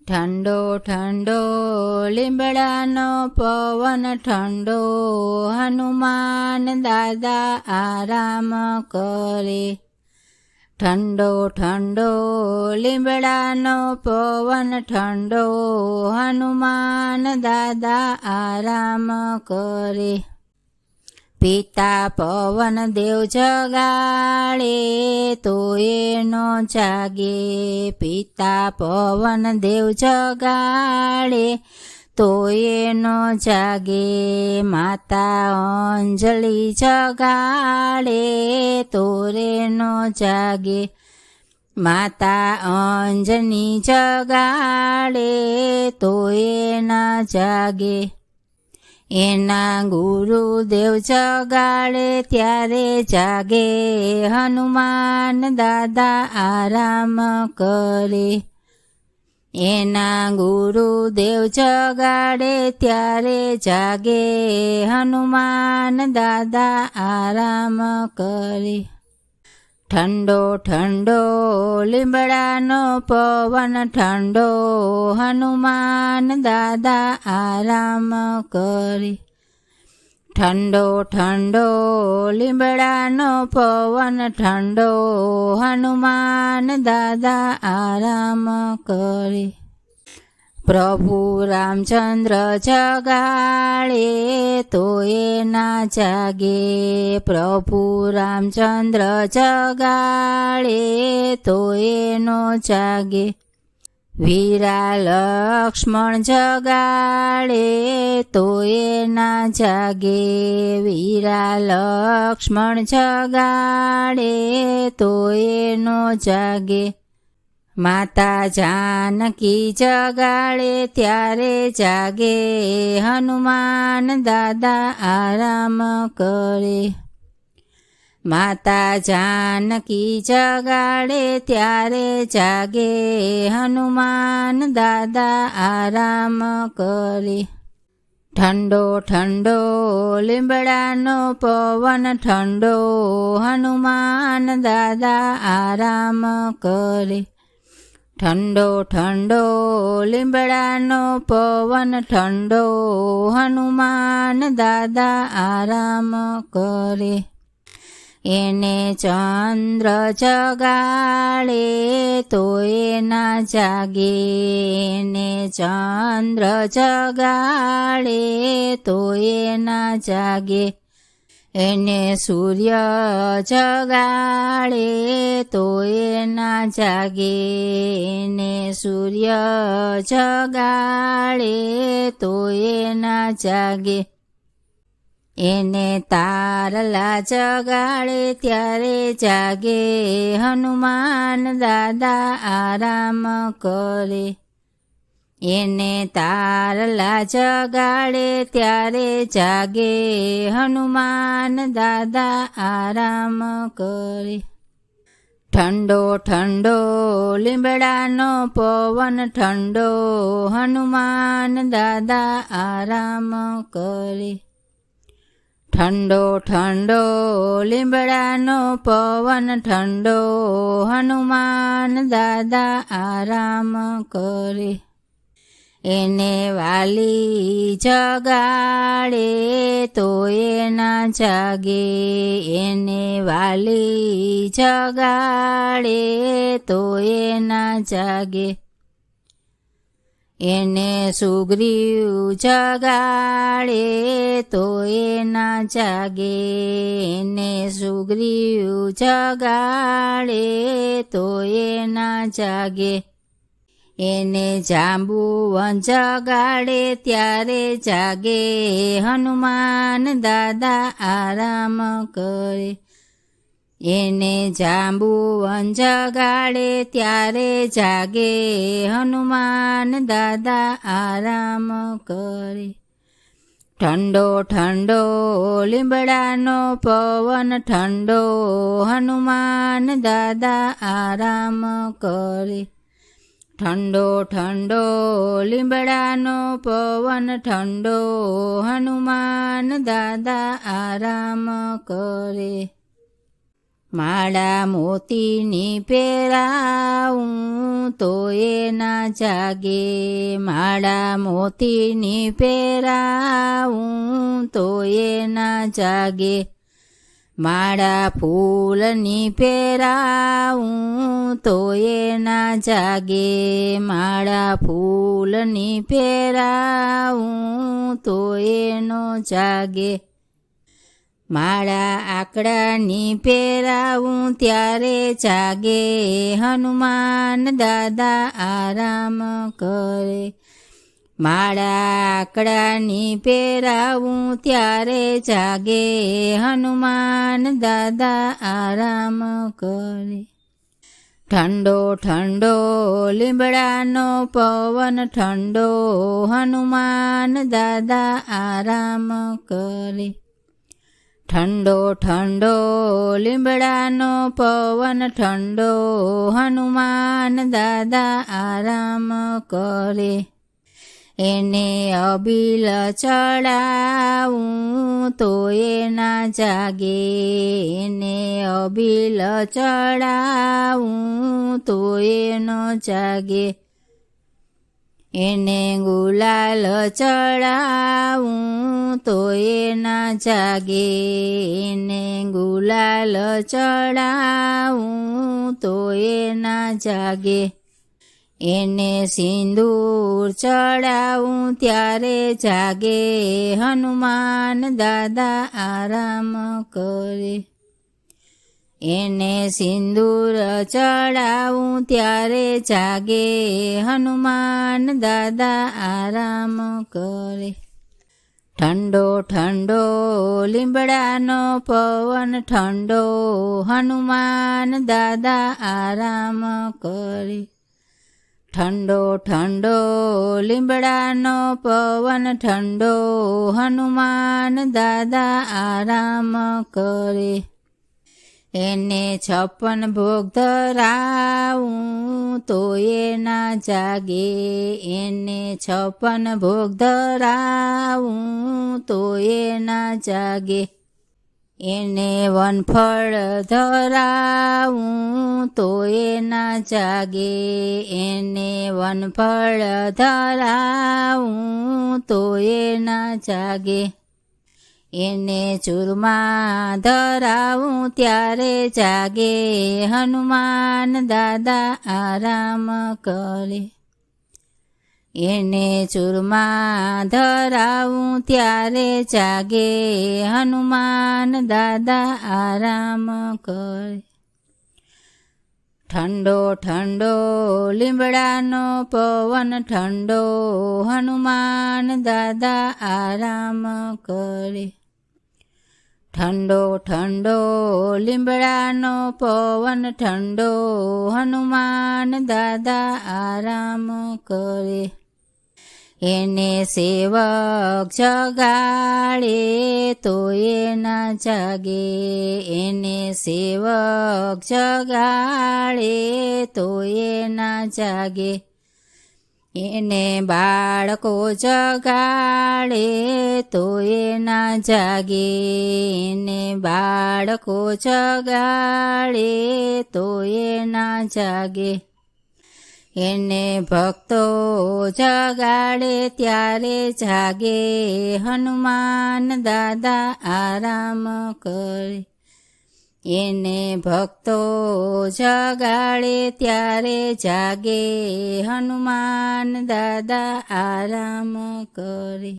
ઠંડો ઠંડો લીમડાનો પવન ઠંડો, હનુમાન દાદા આરામ કરે. ઠંડો ઠંડો લીમડાનો પવન ઠંડો, હનુમાન દાદા આરામ કરે. પિતા પવન દેવ જગાડે તોય ન જાગે, પિતા પવન દેવ જગાડે તોય ન જાગે. માતા અંજલિ જગાડે તોરે ન જાગે, માતા અંજની જગાડે તોય ના જાગે. એના ગુરુદેવ જગાડે ત્યારે જાગે, હનુમાન દાદા આરામ કરે. એના ગુરુદેવ જગાડે ત્યારે જાગે, હનુમાન દાદા આરામ કરે. ઠંડો ઠંડો લીમડાનો પવન ઠંડો, હનુમાન દાદા આરામ કરે. ઠંડો ઠંડો લીમડાનો પવન ઠંડો, હનુમાન દાદા આરામ કરે. પ્રભુ રામચંદ્ર જગાડે તોય ના જાગે, પ્રભુ રામચંદ્ર જગાડે તોય નો જાગે. વીરા લક્ષ્મણ જગાડે તોય ના જાગે, વીરા લક્ષ્મણ જગાડે તોય નો જાગે. માતા જાનકી જગાડે ત્યારે જાગે, હનુમાન દાદા આરામ કરે. માતા જાનકી જગાડે ત્યારે જાગે, હનુમાન દાદા આરામ કરે. ઠંડો ઠંડો લીમડાનો પવન ઠંડો, હનુમાન દાદા આરામ કરે. ઠંડો ઠંડો લીમડાનો પવન ઠંડો, હનુમાન દાદા આરામ કરે. એને ચંદ્ર જગાડે તોય ના જાગે, એને ચંદ્ર જગાડે તોય ના જાગે. એને સૂર્ય જગાડે તોય ના જાગે, એને સૂર્ય જગાડે તોય ના જાગે. એને તારલા જગાડે ત્યારે જાગે, હનુમાન દાદા આરામ કરે. એને તારલા જગાડે ત્યારે જાગે, હનુમાન દાદા આરામ કરે. ઠંડો ઠંડો લીમડાનો પવન ઠંડો, હનુમાન દાદા આરામ કરે. ઠંડો ઠંડો લીમડાનો પવન ઠંડો, હનુમાન દાદા આરામ કરે. એને વાલી જગાડે તોય ના જાગે, એને વાલી જગાડે તોય ના જાગે. એને સુગ્રીવ જગાડે તોય ના જાગે, એને સુગ્રીવ જગાડે તોય ના જાગે. એને જાંબુવન જગાડે ત્યારે જાગે, હનુમાન દાદા આરામ કરે. એને જાંબુવન જગાડે ત્યારે જાગે, હનુમાન દાદા આરામ કરે. ઠંડો ઠંડો લીમડાનો પવન ઠંડો, હનુમાન દાદા આરામ કરે. ઠંડો ઠંડો લીમડાનો પવન ઠંડો, હનુમાન દાદા આરામ કરે. માળા મોતીની પહેરાવું તોય ના જાગે, માળા મોતીની પહેરાવું તોય ના જાગે, માળા ફૂલની પહેરાવું તોય ના જાગે, માળા ફૂલની પહેરાવું તોય નો જાગે, માળા આકડાની પહેરાવું ત્યારે જાગે, હનુમાન દાદા આરામ કરે, માળા આકડાની પહેરાવું ત્યારે જાગે, હનુમાન દાદા આરામ કરે. ઠંડો ઠંડો લીમડાનો પવન ઠંડો, હનુમાન દાદા આરામ કરે, ઠંડો ઠંડો લીમડાનો પવન ઠંડો, હનુમાન દાદા આરામ કરે, એને અબીલ ચડાવું તોય ના જાગે, એને અબીલ ચડાવું તોય ન જાગે, એને ગુલાલ ચડાવું તોય ના જાગે, એને ગુલાલ ચડાવું તોય ના જાગે, એને સિંદૂર ચડાવું ત્યારે જાગે, હનુમાન દાદા આરામ કરે, એને સિંદૂર ચડાવું ત્યારે જાગે, હનુમાન દાદા આરામ કરે. ઠંડો ઠંડો લીમડાનો પવન ઠંડો, હનુમાન દાદા આરામ કરે, ઠંડો ઠંડો લીમડાનો પવન ઠંડો, હનુમાન દાદા આરામ કરે, એને 56 ભોગ ધરાવું તોય ના જાગે, એને 56 ભોગ ધરાવું તોય ના જાગે, એને વનફળ ધરાવું તોય ના જાગે, એને વનફળ ધરાવું તોય ના જાગે, એને ચૂરમા ધરાવું ત્યારે જાગે, હનુમાન દાદા આરામ કરે, એને ચૂરમા ધરાવું ત્યારે જાગે, હનુમાન દાદા આરામ કરે. ઠંડો ઠંડો લીમડાનો પવન ઠંડો, હનુમાન દાદા આરામ કરે, ઠંડો ઠંડો લીમડાનો પવન ઠંડો, હનુમાન દાદા આરામ કરે, એને સેવક જગાડે તોય ના જાગે, એને સેવક જગાડે તોય ના જાગે, એને બાળકો જગાડે તોય ના જાગે, એને બાળકો જગાડે તોય ના જાગે, એને ભક્તો જગાડે ત્યારે જાગે, હનુમાન દાદા આરામ કરે, એને ભક્તો જગાડે ત્યારે જાગે, હનુમાન દાદા આરામ કરે.